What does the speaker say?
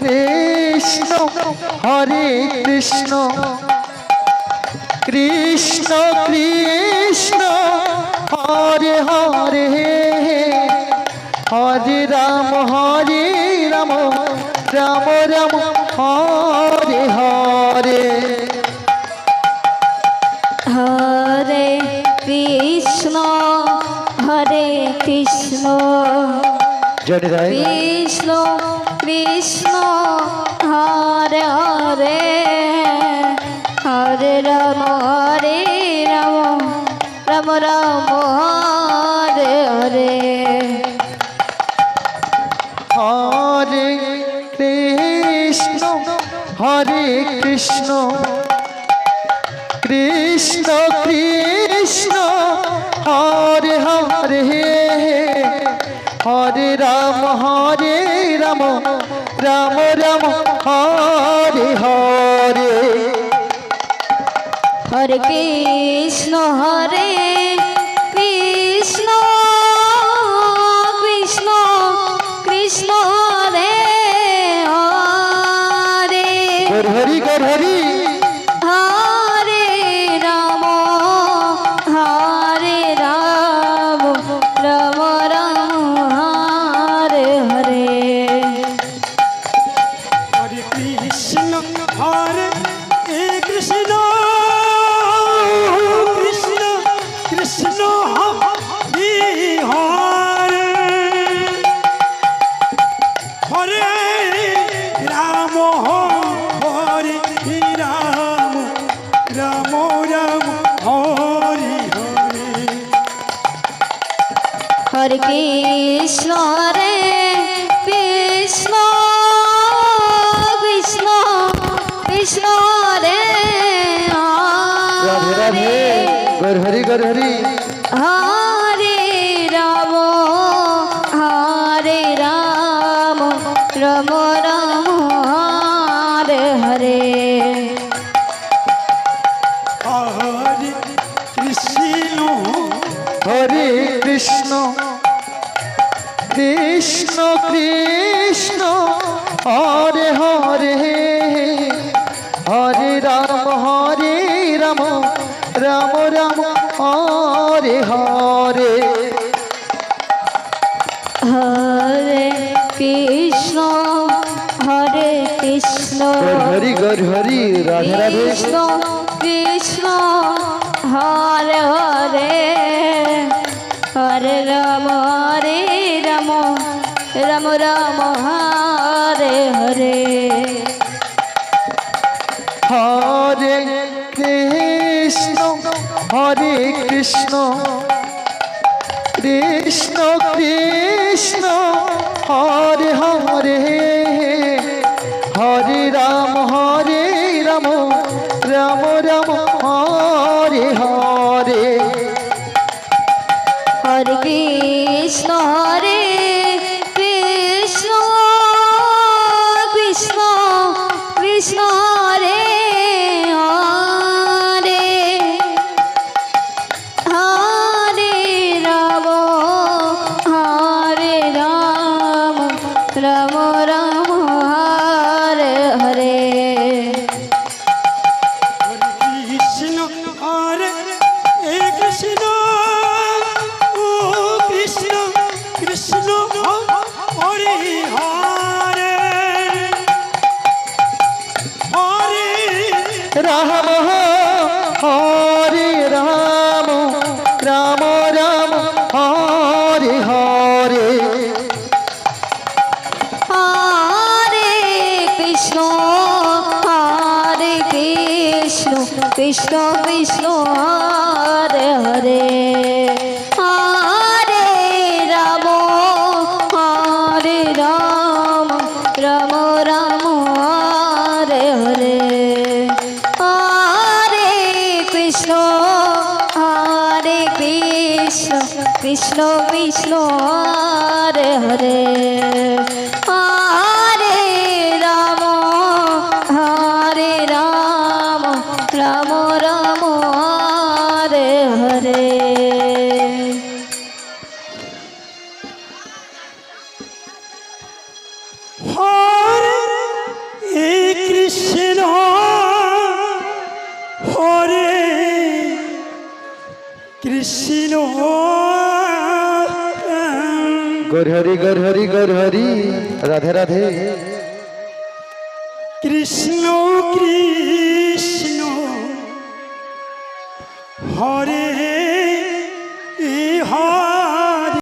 Krishna Hare Krishna Krishna Krishna Hare Hare Hare Ram Ram Ram Hare Hare Hare Krishna Krishna Krishna Hare Hare Hare Ram Ram Ram Hare Hare Hare Krishna Krishna Krishna Hare Hare Hare Ram Ram Ram Hare Hare Hare Krishna Krishna Krishna Hare Hare Hari Hari Hare Ram Ram Ram Hare Hare Hare Krishna Hare Krishna Krishna Krishna Hare Hare Hare Ram Hare Ram Ram Ram Hare Hare Hare Krishna Krishna Krishna Krishna Hare Radhe Radhe Hari Hare Ram Ram Ram Hare Hare Hare Krishna Hare Krishna Krishna Krishna Hare Hare Hare Ram Ram Ram Hare Hare Hare Krishna Krishna Hari Hari Radhe Radhe Krishna Krishna Hare Hare Hare Ram Ram Ram Hare Hare Hare Krishna Krishna Krishna Krishna Hare Hare Hare Ram Ram Ram Hare Hare Hare Krishna Krishna Krishna Krishna Hare Hare Hare Ram Ram Ram Hare Hare Krishna Hare Krishna Krishna Krishna Hare Hare Hare Ram Hare Ram Ram Ram Hare Hare Hare Krishna Krishna Krishna Hare Hare Hare Ram Ram Ram Hare Hare Hare Krishna Krishna Krishna Hare Hare Hare Ram Ram Ram Hare Hare Hare Krishna গরহরি গরহরি গরহরি Radhe Radhe Krishna Krishna